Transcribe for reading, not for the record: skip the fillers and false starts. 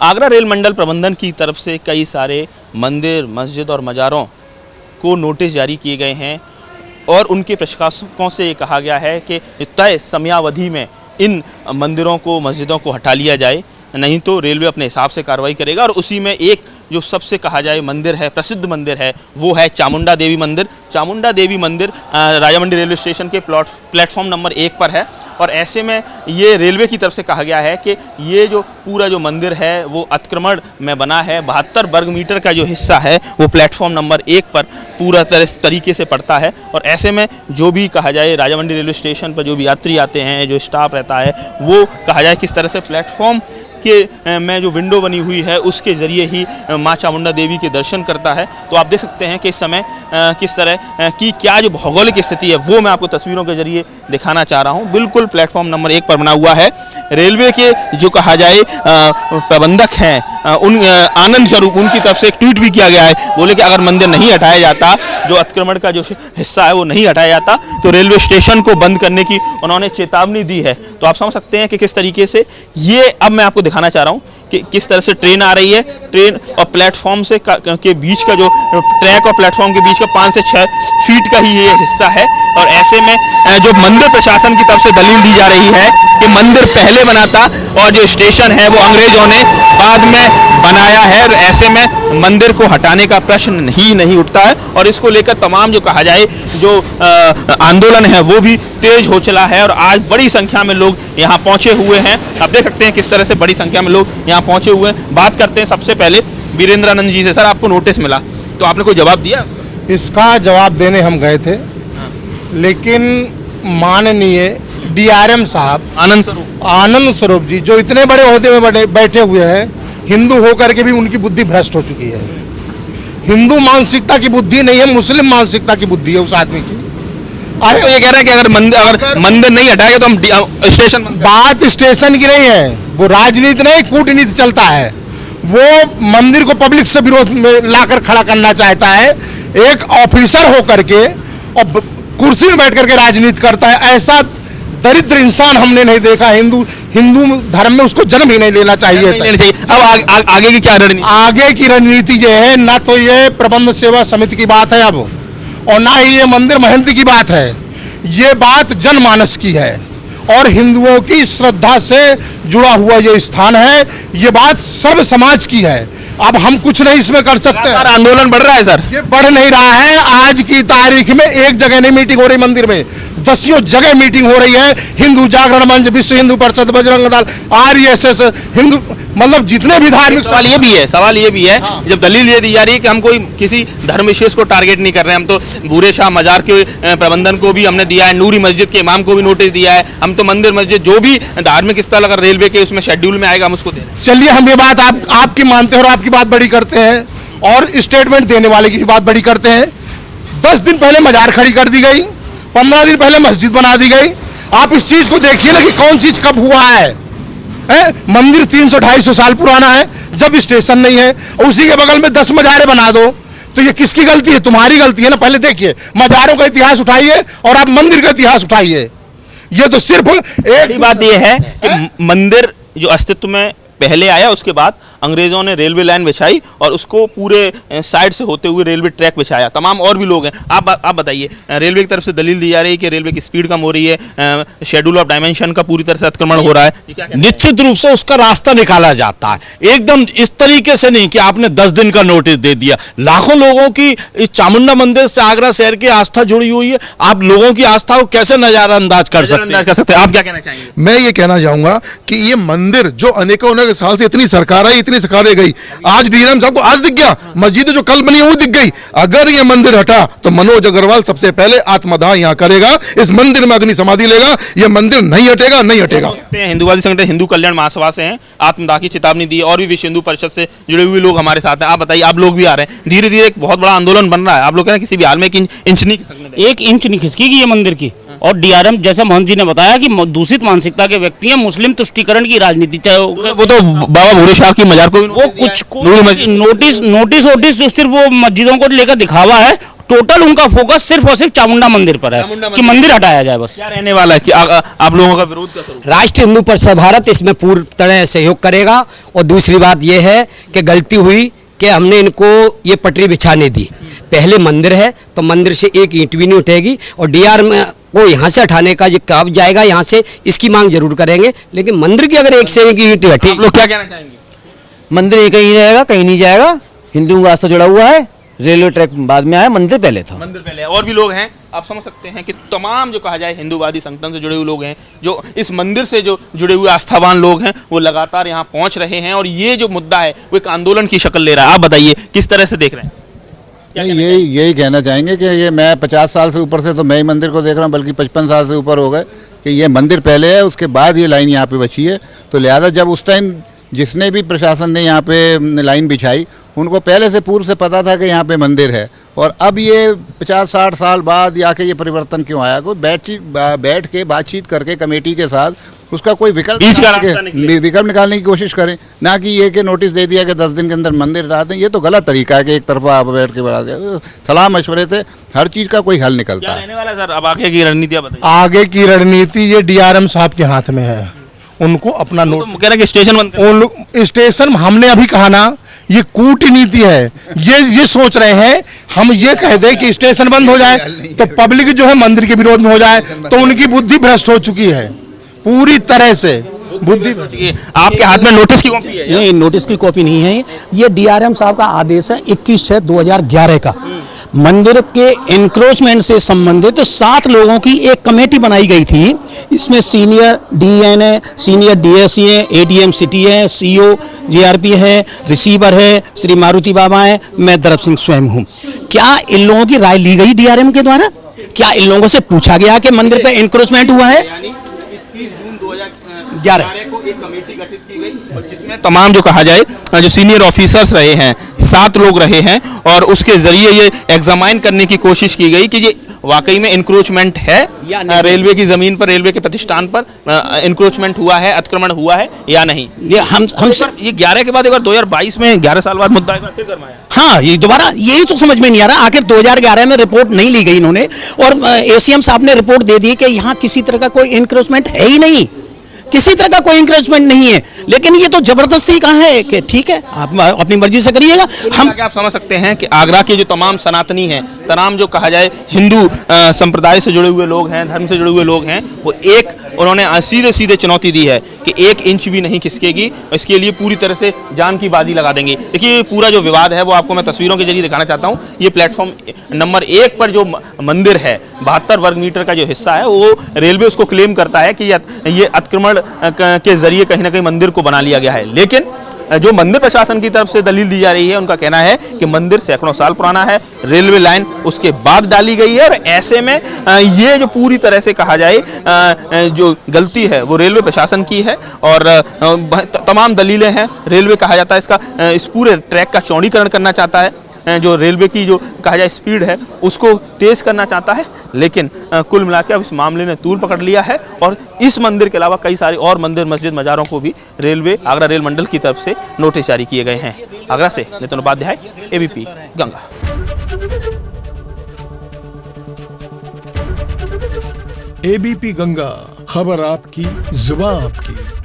Agra rail मंडल प्रबंधन की तरफ से कई सारे मंदिर, मस्जिद और मज़ारों को नोटिस जारी किए गए हैं और उनके प्रशासकों से ये कहा गया है कि तय समयावधि में इन मंदिरों को, मस्जिदों को हटा लिया जाए, नहीं तो रेलवे अपने हिसाब से कार्रवाई करेगा। और उसी में एक जो सबसे कहा जाए मंदिर है, प्रसिद्ध मंदिर है, वो है चामुंडा देवी मंदिर। चामुंडा देवी मंदिर राजामंडी रेलवे स्टेशन के प्लेटफॉर्म नंबर 1 पर है और ऐसे में ये रेलवे की तरफ से कहा गया है कि ये जो पूरा जो मंदिर है वो अतिक्रमण में बना है। 72 वर्ग मीटर का जो हिस्सा है वो प्लेटफॉर्म नंबर 1 पर पूरा तरीके से पड़ता है। और ऐसे में जो भी कहा जाए राजामंडी रेलवे स्टेशन पर जो भी यात्री आते हैं, जो स्टाफ रहता है, वो कहा जाए किस तरह से प्लेटफॉर्म के में जो विंडो बनी हुई है उसके ज़रिए ही माँ चामुंडा देवी के दर्शन करता है। तो आप देख सकते हैं कि इस समय किस तरह की क्या जो भौगोलिक स्थिति है वो मैं आपको तस्वीरों के ज़रिए दिखाना चाह रहा हूँ। बिल्कुल प्लेटफॉर्म नंबर 1 पर बना हुआ है। रेलवे के जो कहा जाए प्रबंधक हैं, उन आनंद स्वरूप उनकी तरफ से एक ट्वीट भी किया गया है। बोले कि अगर मंदिर नहीं हटाया जाता, जो अतिक्रमण का जो हिस्सा है वो नहीं हटाया जाता, तो रेलवे स्टेशन को बंद करने की उन्होंने चेतावनी दी है। तो आप समझ सकते हैं कि किस तरीके से ये अब मैं आपको दिखाना चाह रहा हूँ कि किस तरह से ट्रेन आ रही है। ट्रेन और प्लेटफॉर्म से के बीच का जो ट्रैक और प्लेटफॉर्म के बीच का 5 से 6 फीट का ही ये हिस्सा है। और ऐसे में जो मंदिर प्रशासन की तरफ से दलील दी जा रही है कि मंदिर पहले बना था और जो स्टेशन है वो अंग्रेजों ने बाद में बनाया है। ऐसे में मंदिर को हटाने का प्रश्न ही नहीं उठता है और इसको लेकर तमाम जो कहा जाए जो आंदोलन है वो भी तेज हो चला है। और आज बड़ी संख्या में लोग यहाँ पहुँचे हुए हैं। आप देख सकते हैं किस तरह से बड़ी संख्या में लोग यहाँ पहुँचे हुए हैं। बात करते हैं सबसे पहले वीरेंद्रानंद जी से। सर, आपको नोटिस मिला तो आपने कोई जवाब दिया? इसका जवाब देने हम गए थे, लेकिन माननीय DRM साहब आनंद स्वरूप जी जो इतने बड़े ओहदे में बैठे हुए हैं, हिंदू होकर के भी उनकी बुद्धि भ्रष्ट हो चुकी है। हिंदू मानसिकता की बुद्धि नहीं है, मुस्लिम मानसिकता की बुद्धि है उस आदमी की। अरे तो ये कह रहे हैं कि अगर मंदिर नहीं हटाएगा तो हम स्टेशन, बात स्टेशन की नहीं है, वो राजनीति नहीं कूटनीति चलता है। वो मंदिर को पब्लिक से विरोध में लाकर खड़ा करना चाहता है। एक ऑफिसर होकर के और कुर्सी में बैठ करके राजनीति करता है। ऐसा दरिद्र इंसान हमने नहीं देखा। हिंदू धर्म में उसको जन्म ही नहीं लेना चाहिए। अब आगे की क्या रणनीति? आगे की रणनीति ये है, ना तो ये प्रबंध सेवा समिति की बात है अब, और ना ही ये मंदिर महंत की बात है। ये बात जनमानस की है और हिंदुओं की श्रद्धा से जुड़ा हुआ ये स्थान है। ये बात सर्व समाज की है। अब हम कुछ नहीं इसमें कर सकते। आंदोलन बढ़ रहा है सर? ये बढ़ नहीं रहा है। आज की तारीख में एक जगह नहीं मीटिंग हो रही, मंदिर में 10 जगह मीटिंग हो रही है। हिंदू जागरण मंच, विश्व हिंदू परिषद, बजरंग दल, RSS, हिंदू, मतलब जितने भी धार्मिक। सवाल ये भी है हाँ। जब दलील ये दी जा रही है कि हम कोई किसी धर्म विशेष को टारगेट नहीं कर रहे हैं, हम तो बूरे शाह मजार के प्रबंधन को भी हमने दिया है, नूरी मस्जिद के इमाम को भी नोटिस दिया है, हम तो मंदिर मस्जिद जो भी धार्मिक स्थल अगर रेलवे के उसमें शेड्यूल में आएगा हम उसको दे रहे हैं। चलिए, हम ये बात आपकी मानते हैं और आपकी बात बड़ी करते हैं और स्टेटमेंट देने वाले की भी बात बड़ी करते हैं। 10 दिन पहले मजार खड़ी कर दी गई, 15 दिन पहले मस्जिद बना दी गई। आप इस चीज को देखिए ना कि कौन चीज कब हुआ है। मंदिर 300-250 साल पुराना है जब स्टेशन नहीं है, उसी के बगल में 10 मजारे बना दो, तो ये किसकी गलती है? तुम्हारी गलती है ना। पहले देखिए, मजारों का इतिहास उठाइए और आप मंदिर का इतिहास उठाइए। ये तो सिर्फ एक बात ये है कि मंदिर जो अस्तित्व में पहले आया, उसके बाद अंग्रेजों ने रेलवे लाइन बिछाई और उसको पूरे साइड से होते हुए रेलवे ट्रैक बिछाया। तमाम और भी लोग हैं। आप बताइए, रेलवे की तरफ से दलील दी जा रही है कि रेलवे की स्पीड कम हो रही है, शेड्यूल ऑफ डायमेंशन का पूरी तरह से अतिक्रमण हो रहा है। निश्चित रूप से उसका रास्ता निकाला जाता है, एकदम इस तरीके से नहीं कि आपने 10 दिन का नोटिस दे दिया। लाखों लोगों की इस चामुंडा मंदिर से आगरा शहर की आस्था जुड़ी हुई है। आप लोगों की आस्था को कैसे नजरअंदाज कर सकते हैं? आप क्या कहना चाहेंगे? मैं ये कहना चाहूंगा कि ये मंदिर जो अनेकों साल से इतनी सरकार आई, इतनी सरकारें गई, आज DRM साहब को आज दिख गया, मस्जिद जो कल बनी वो दिख गई। अगर ये मंदिर हटा तो मनोज अग्रवाल सबसे पहले आत्मदाह यहाँ करेगा, इस मंदिर में अग्नि समाधि लेगा। ये मंदिर नहीं हटेगा, नहीं हटेगा। हिंदुवादी संगठन हिंदू कल्याण महासभा से हैं, आत्मदाह की चेतावनी दी और भी विश्व हिंदू परिषद से जुड़े हुए लोग हमारे साथ हैं। आप बताइए, आप लोग भी आ रहे हैं, धीरे धीरे एक बहुत बड़ा आंदोलन बन रहा है। आप लोग कह रहे हैं किसी भी हाल में 1 इंच नहीं खिसकने, 1 इंच नहीं खिसकेगी ये मंदिर की। और DRM जैसा मोहन जी ने बताया कि दूषित मानसिकता के व्यक्ति हैं, मुस्लिम तुष्टीकरण की राजनीति, चाहे वो तो बाबा भूरे शाह की मजार को वो कुछ नोटिस सिर्फ वो मस्जिदों को लेकर दिखावा है। टोटल उनका फोकस सिर्फ और सिर्फ चामुंडा मंदिर पर है चामुंडा कि मंदिर हटाया जाए बस। क्या रहने वाला है कि आप लोगों का विरोध का स्वरूप? राष्ट्रीय हिंदू परिषद भारत इसमें पूरी तरह सहयोग करेगा। और दूसरी बात यह है कि गलती हुई कि हमने इनको ये पटरी बिछाने दी। पहले मंदिर है तो मंदिर से एक ईंट भी नहीं उठेगी, और डीआर में को यहाँ से हटाने का जो कब जाएगा यहाँ से, इसकी मांग जरूर करेंगे। लेकिन मंदिर की अगर एक से एक ईंट हटी, आप लोग क्या कहना चाहेंगे? मंदिर एक ही रहेगा, कहीं नहीं जाएगा। हिंदुओं का रास्ता जुड़ा हुआ है, रेलवे ट्रैक बाद में आया, मंदिर पहले था। मंदिर पहले है। और भी लोग हैं, आप समझ सकते हैं कि तमाम जो कहा जाए हिंदूवादी संगठन से जुड़े हुए लोग हैं, जो इस मंदिर से जो जुड़े हुए आस्थावान लोग हैं, वो लगातार यहाँ पहुँच रहे हैं और ये जो मुद्दा है वो एक आंदोलन की शक्ल ले रहा है। आप बताइए किस तरह से देख रहे हैं? यही कहना चाहेंगे कि ये मैं 50 साल से ऊपर से तो मैं ही मंदिर को देख रहा हूँ, बल्कि 55 साल से ऊपर हो गए कि ये मंदिर पहले है, उसके बाद ये लाइन यहाँ पे बची है। तो लिहाजा जब उस टाइम जिसने भी प्रशासन ने यहाँ पे लाइन बिछाई, उनको पहले से पूर्व से पता था कि यहाँ पे मंदिर है। और अब ये 50-60 साल बाद आके ये परिवर्तन क्यों आया? कोई बैठ के बातचीत करके कमेटी के साथ उसका कोई विकल्प निकालने की कोशिश करें, ना कि ये कि नोटिस दे दिया कि 10 दिन के अंदर मंदिर हटा दें। ये तो गलत तरीका है कि एक तरफा आप बैठ के बढ़ा दें। सलाह मशवरे से हर चीज़ का कोई हल निकलता है। रहने वाला सर, अब आगे की रणनीति बताइए। आगे की रणनीति ये डीआरएम साहब के हाथ में है। उनको अपना नोट तो कह रहे कि स्टेशन बंद कर। उन लोग स्टेशन, हमने अभी कहा ना, ये कूटनीति है। ये सोच रहे हैं हम ये कह दें कि स्टेशन बंद हो जाए तो पब्लिक जो है मंदिर के विरोध में हो जाए, तो उनकी बुद्धि भ्रष्ट हो चुकी है पूरी तरह से। बुद्धि आपके हाथ में नोटिस की कॉपी है? नहीं, नोटिस की कॉपी नहीं है। ये डीआरएम साहब का आदेश है 21/6/2011 का। मंदिर के एनक्रोचमेंट से संबंधित 7 लोगों की एक कमेटी बनाई गई थी। इसमें सीनियर डीएन है, सीनियर डीएससी है, एडीएम सिटी है, सीओ जीआरपी है, रिसीवर है, श्री मारुति बाबा है, मैं दरब सिंह स्वयं हूँ। क्या इन लोगों की राय ली गई डीआरएम के द्वारा? क्या इन लोगों से पूछा गया कि मंदिर पे एनक्रोचमेंट हुआ है? 30 जून 2011 को एक कमेटी गठित की गई और जिसमें तमाम जो कहा जाए जो सीनियर ऑफिसर्स रहे हैं, 7 लोग रहे हैं, और उसके जरिए ये एग्जामाइन करने की कोशिश की गई कि ये वाकई में इंक्रोचमेंट है रेलवे की जमीन पर, रेलवे के प्रतिष्ठान पर इंक्रोचमेंट हुआ है, अतिक्रमण हुआ है या नहीं। ये हम सर, ये 11 के बाद एक बार 2022 में 11 साल बाद मुद्दा एक बार फिर गरमाया। हाँ, ये दोबारा, यही तो समझ में नहीं आ रहा। आखिर 2011 में रिपोर्ट नहीं ली गई इन्होंने, और एसीएम साहब ने रिपोर्ट दे दी कि यहाँ किसी तरह का कोई इंक्रोचमेंट है ही नहीं, किसी तरह का कोई इंक्रोचमेंट नहीं है। लेकिन ये तो जबरदस्ती कहा है कि ठीक है आप अपनी मर्जी से करिएगा। हम आप समझ सकते हैं कि आगरा के जो तमाम सनातनी हैं, तमाम जो कहा जाए हिंदू संप्रदाय से जुड़े हुए लोग हैं, धर्म से जुड़े हुए लोग हैं, वो एक उन्होंने सीधे सीधे चुनौती दी है कि 1 इंच भी नहीं खिसकेगी, इसके लिए पूरी तरह से जान की बाजी लगा देंगे। देखिए पूरा जो विवाद है वो आपको मैं तस्वीरों के जरिए दिखाना चाहता हूँ। ये प्लेटफॉर्म नंबर 1 पर जो मंदिर है, 72 वर्ग मीटर का जो हिस्सा है, वो रेलवे उसको क्लेम करता है कि ये अतिक्रमण के जरिए कहीं ना कहीं मंदिर को बना लिया गया है। लेकिन जो मंदिर प्रशासन की तरफ से दलील दी जा रही है, उनका कहना है कि मंदिर सैकड़ों साल पुराना है, रेलवे लाइन उसके बाद डाली गई है, और ऐसे में ये जो पूरी तरह से कहा जाए जो गलती है वो रेलवे प्रशासन की है। और तमाम दलीलें हैं। रेलवे कहा जाता है इसका इस पूरे ट्रैक का चौड़ीकरण करना चाहता है, जो रेलवे की जो कहा जाए स्पीड है उसको तेज करना चाहता है। लेकिन कुल मिलाकर अब इस मामले ने तूल पकड़ लिया है, और इस मंदिर के अलावा कई सारे और मंदिर, मस्जिद, मज़ारों को भी रेलवे आगरा रेल मंडल की तरफ से नोटिस जारी किए गए हैं। आगरा से नितिन उपाध्याय, एबीपी गंगा। एबीपी गंगा, खबर आपकी, जुबान आपकी।